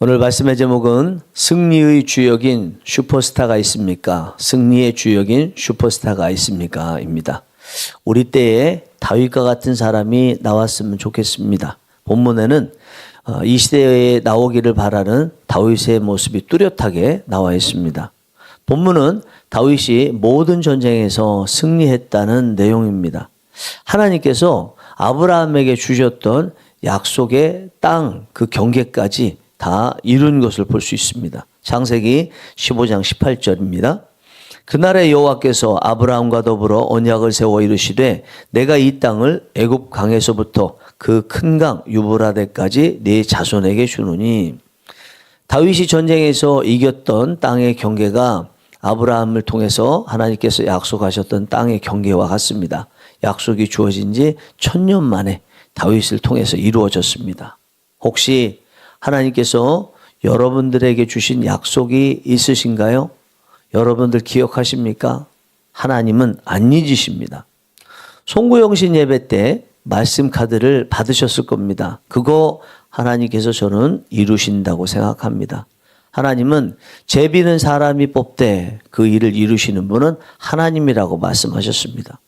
오늘 말씀의 제목은 승리의 주역인 슈퍼스타가 있습니까? 승리의 주역인 슈퍼스타가 있습니까? 입니다. 우리 때에 다윗과 같은 사람이 나왔으면 좋겠습니다. 본문에는 이 시대에 나오기를 바라는 다윗의 모습이 뚜렷하게 나와 있습니다. 본문은 다윗이 모든 전쟁에서 승리했다는 내용입니다. 하나님께서 아브라함에게 주셨던 약속의 땅 그 경계까지 다 이룬 것을 볼 수 있습니다. 창세기 15장 18절입니다. 그날에 여호와께서 아브라함과 더불어 언약을 세워 이르시되 내가 이 땅을 애굽 강에서부터 그 큰 강 유브라데까지 네 자손에게 주노니. 다윗이 전쟁에서 이겼던 땅의 경계가 아브라함을 통해서 하나님께서 약속하셨던 땅의 경계와 같습니다. 약속이 주어진 지 1000년 만에 다윗을 통해서 이루어졌습니다. 혹시 하나님께서 여러분들에게 주신 약속이 있으신가요? 여러분들 기억하십니까? 하나님은 안 잊으십니다. 송구영신 예배 때 말씀 카드를 받으셨을 겁니다. 그거 하나님께서 저는 이루신다고 생각합니다. 하나님은 제비는 사람이 뽑되 그 일을 이루시는 분은 하나님이라고 말씀하셨습니다.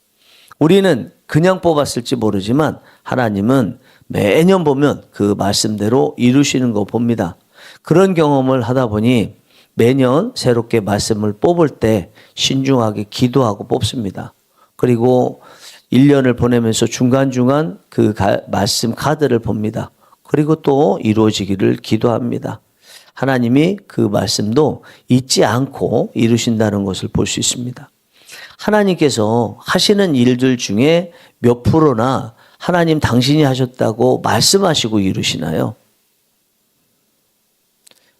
우리는 그냥 뽑았을지 모르지만 하나님은 매년 보면 그 말씀대로 이루시는 거 봅니다. 그런 경험을 하다 보니 매년 새롭게 말씀을 뽑을 때 신중하게 기도하고 뽑습니다. 그리고 1년을 보내면서 중간중간 그 말씀 카드를 봅니다. 그리고 또 이루어지기를 기도합니다. 하나님이 그 말씀도 잊지 않고 이루신다는 것을 볼 수 있습니다. 하나님께서 하시는 일들 중에 몇 프로나 하나님 당신이 하셨다고 말씀하시고 이루시나요?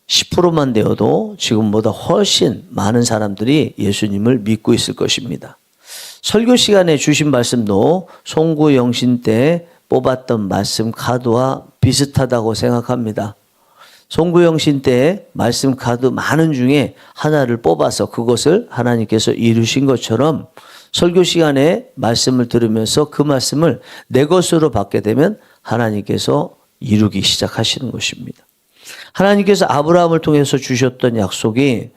10%만 되어도 지금보다 훨씬 많은 사람들이 예수님을 믿고 있을 것입니다. 설교 시간에 주신 말씀도 송구영신 때 뽑았던 말씀 카드와 비슷하다고 생각합니다. 송구영신 때 말씀 카드 많은 중에 하나를 뽑아서 그것을 하나님께서 이루신 것처럼 설교 시간에 말씀을 들으면서 그 말씀을 내 것으로 받게 되면 하나님께서 이루기 시작하시는 것입니다. 하나님께서 아브라함을 통해서 주셨던 약속이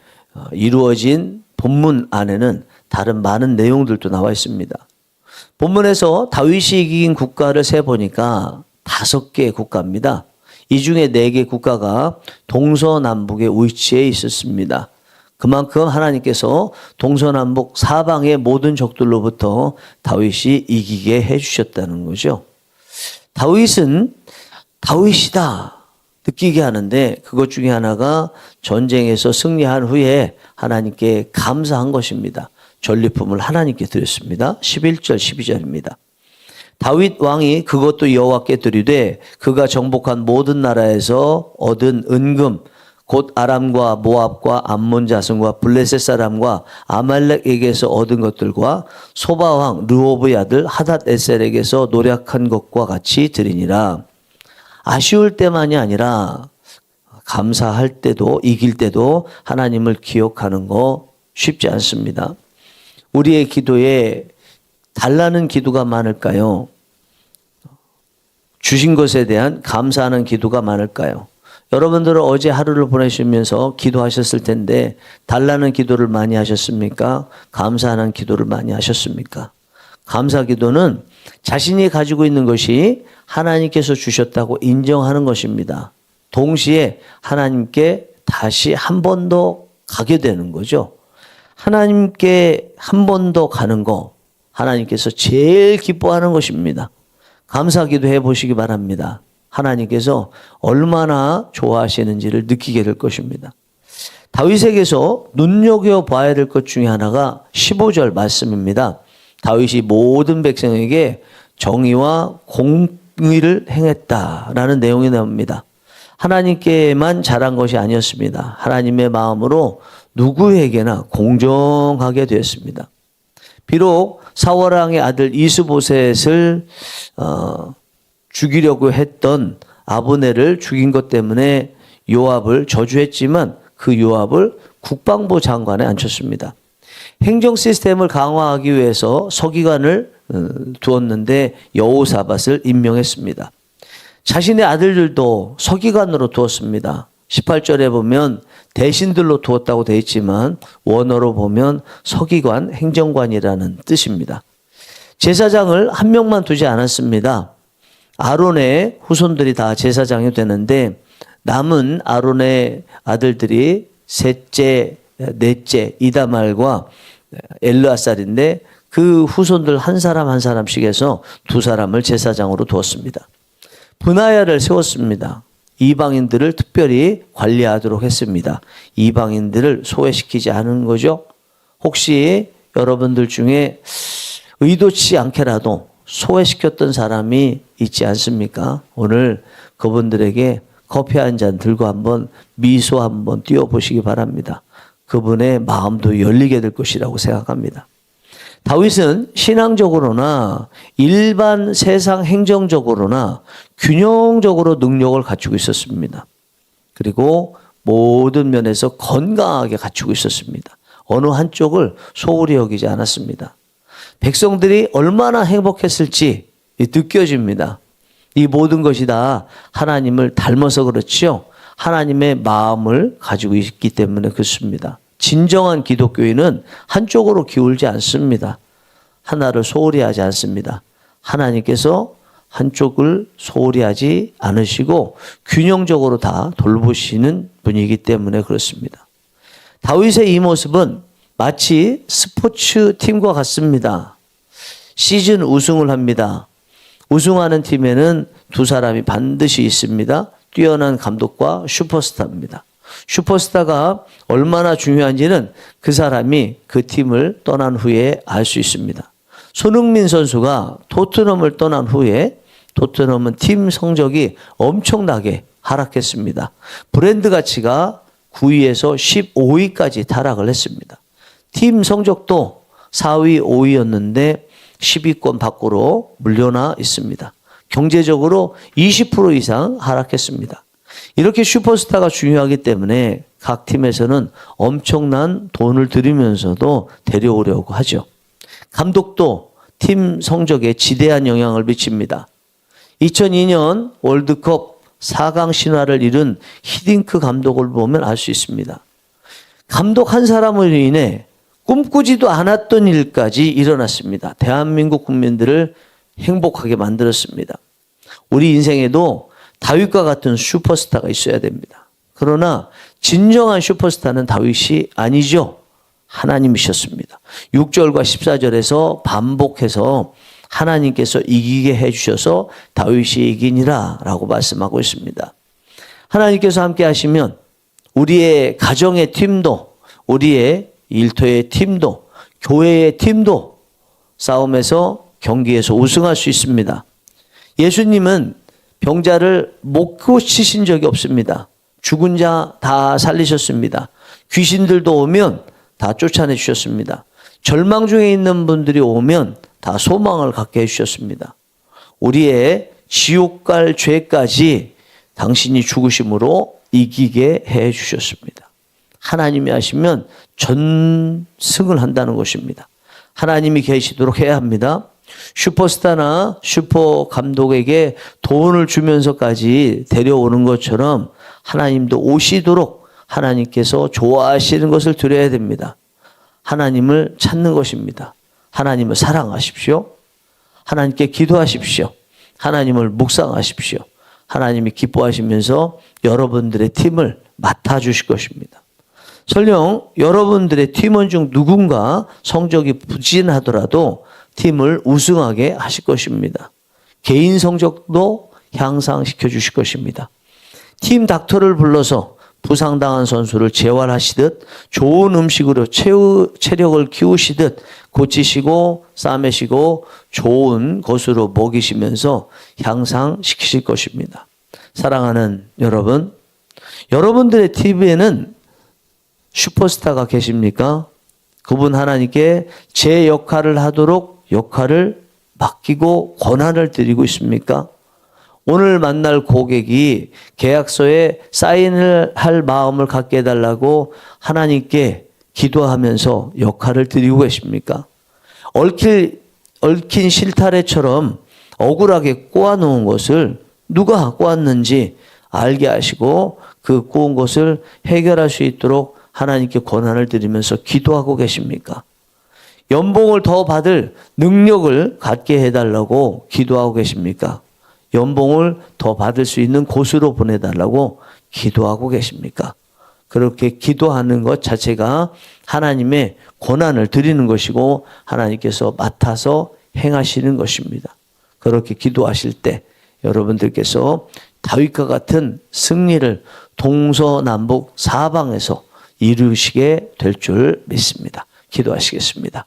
이루어진 본문 안에는 다른 많은 내용들도 나와 있습니다. 본문에서 다윗이 이긴 국가를 세보니까 5개의 국가입니다. 이 중에 4개 국가가 동서남북에 위치해 있었습니다. 그만큼 하나님께서 동서남북 사방의 모든 적들로부터 다윗이 이기게 해주셨다는 거죠. 다윗은 다윗이다 느끼게 하는데 그것 중에 하나가 전쟁에서 승리한 후에 하나님께 감사한 것입니다. 전리품을 하나님께 드렸습니다. 11절 12절입니다. 다윗 왕이 그것도 여호와께 드리되 그가 정복한 모든 나라에서 얻은 은금 곧 아람과 모압과 암몬 자손과 블레셋 사람과 아말렉에게서 얻은 것들과 소바왕 르호브의 아들 하닷 에셀에게서 노력한 것과 같이 드리니라. 아쉬울 때만이 아니라 감사할 때도 이길 때도 하나님을 기억하는 거 쉽지 않습니다. 우리의 기도에 달라는 기도가 많을까요? 주신 것에 대한 감사하는 기도가 많을까요? 여러분들은 어제 하루를 보내시면서 기도하셨을 텐데 달라는 기도를 많이 하셨습니까? 감사하는 기도를 많이 하셨습니까? 감사 기도는 자신이 가지고 있는 것이 하나님께서 주셨다고 인정하는 것입니다. 동시에 하나님께 다시 한 번 더 가게 되는 거죠. 하나님께 한 번 더 가는 거 하나님께서 제일 기뻐하는 것입니다. 감사 기도해 보시기 바랍니다. 하나님께서 얼마나 좋아하시는지를 느끼게 될 것입니다. 다윗에게서 눈여겨봐야 될 것 중에 하나가 15절 말씀입니다. 다윗이 모든 백성에게 정의와 공의를 행했다라는 내용이 나옵니다. 하나님께만 잘한 것이 아니었습니다. 하나님의 마음으로 누구에게나 공정하게 되었습니다. 비록 사울왕의 아들 이스보셋을 죽이려고 했던 아브넬을 죽인 것 때문에 요압을 저주했지만 그 요압을 국방부 장관에 앉혔습니다. 행정 시스템을 강화하기 위해서 서기관을 두었는데 여호사밧을 임명했습니다. 자신의 아들들도 서기관으로 두었습니다. 18절에 보면 대신들로 두었다고 되어 있지만 원어로 보면 서기관, 행정관이라는 뜻입니다. 제사장을 한 명만 두지 않았습니다. 아론의 후손들이 다 제사장이 되는데 남은 아론의 아들들이 셋째, 넷째 이다말과 엘르아살인데 그 후손들 한 사람 한 사람씩 해서 두 사람을 제사장으로 두었습니다. 브나야를 세웠습니다. 이방인들을 특별히 관리하도록 했습니다. 이방인들을 소외시키지 않은 거죠. 혹시 여러분들 중에 의도치 않게라도 소외시켰던 사람이 있지 않습니까? 오늘 그분들에게 커피 한 잔 들고 한번 미소 한번 띄워보시기 바랍니다. 그분의 마음도 열리게 될 것이라고 생각합니다. 다윗은 신앙적으로나 일반 세상 행정적으로나 균형적으로 능력을 갖추고 있었습니다. 그리고 모든 면에서 건강하게 갖추고 있었습니다. 어느 한쪽을 소홀히 여기지 않았습니다. 백성들이 얼마나 행복했을지 느껴집니다. 이 모든 것이 다 하나님을 닮아서 그렇죠. 하나님의 마음을 가지고 있기 때문에 그렇습니다. 진정한 기독교인은 한쪽으로 기울지 않습니다. 하나를 소홀히 하지 않습니다. 하나님께서 한쪽을 소홀히 하지 않으시고 균형적으로 다 돌보시는 분이기 때문에 그렇습니다. 다윗의 이 모습은 마치 스포츠 팀과 같습니다. 시즌 우승을 합니다. 우승하는 팀에는 두 사람이 반드시 있습니다. 뛰어난 감독과 슈퍼스타입니다. 슈퍼스타가 얼마나 중요한지는 그 사람이 그 팀을 떠난 후에 알 수 있습니다. 손흥민 선수가 토트넘을 떠난 후에 토트넘은 팀 성적이 엄청나게 하락했습니다. 브랜드 가치가 9위에서 15위까지 타락을 했습니다. 팀 성적도 4위, 5위였는데 10위권 밖으로 물려나 있습니다. 경제적으로 20% 이상 하락했습니다. 이렇게 슈퍼스타가 중요하기 때문에 각 팀에서는 엄청난 돈을 들이면서도 데려오려고 하죠. 감독도 팀 성적에 지대한 영향을 미칩니다. 2002년 월드컵 4강 신화를 이룬 히딩크 감독을 보면 알 수 있습니다. 감독 한 사람으로 인해 꿈꾸지도 않았던 일까지 일어났습니다. 대한민국 국민들을 행복하게 만들었습니다. 우리 인생에도 다윗과 같은 슈퍼스타가 있어야 됩니다. 그러나 진정한 슈퍼스타는 다윗이 아니죠. 하나님이셨습니다. 6절과 14절에서 반복해서 하나님께서 이기게 해주셔서 다윗이 이기니라 라고 말씀하고 있습니다. 하나님께서 함께 하시면 우리의 가정의 팀도 우리의 일터의 팀도 교회의 팀도 싸움에서 경기에서 우승할 수 있습니다. 예수님은 병자를 못 고치신 적이 없습니다. 죽은 자 다 살리셨습니다. 귀신들도 오면 다 쫓아내 주셨습니다. 절망 중에 있는 분들이 오면 다 소망을 갖게 해주셨습니다. 우리의 지옥 갈 죄까지 당신이 죽으심으로 이기게 해주셨습니다. 하나님이 하시면 전승을 한다는 것입니다. 하나님이 계시도록 해야 합니다. 슈퍼스타나 슈퍼 감독에게 돈을 주면서까지 데려오는 것처럼 하나님도 오시도록 하나님께서 좋아하시는 것을 드려야 됩니다. 하나님을 찾는 것입니다. 하나님을 사랑하십시오. 하나님께 기도하십시오. 하나님을 묵상하십시오. 하나님이 기뻐하시면서 여러분들의 팀을 맡아주실 것입니다. 설령 여러분들의 팀원 중 누군가 성적이 부진하더라도 팀을 우승하게 하실 것입니다. 개인 성적도 향상시켜 주실 것입니다. 팀 닥터를 불러서 부상당한 선수를 재활하시듯 좋은 음식으로 체력을 키우시듯 고치시고 싸매시고 좋은 것으로 먹이시면서 향상시키실 것입니다. 사랑하는 여러분, 여러분들의 팀에는 슈퍼스타가 계십니까? 그분 하나님께 제 역할을 하도록 역할을 맡기고 권한을 드리고 있습니까? 오늘 만날 고객이 계약서에 사인을 할 마음을 갖게 해달라고 하나님께 기도하면서 역할을 드리고 계십니까? 얽힌 실타래처럼 억울하게 꼬아놓은 것을 누가 꼬았는지 알게 하시고 그 꼬은 것을 해결할 수 있도록 하나님께 권한을 드리면서 기도하고 계십니까? 연봉을 더 받을 능력을 갖게 해달라고 기도하고 계십니까? 연봉을 더 받을 수 있는 곳으로 보내달라고 기도하고 계십니까? 그렇게 기도하는 것 자체가 하나님의 권한을 드리는 것이고 하나님께서 맡아서 행하시는 것입니다. 그렇게 기도하실 때 여러분들께서 다윗과 같은 승리를 동서남북 사방에서 이루시게 될 줄 믿습니다. 기도하시겠습니다.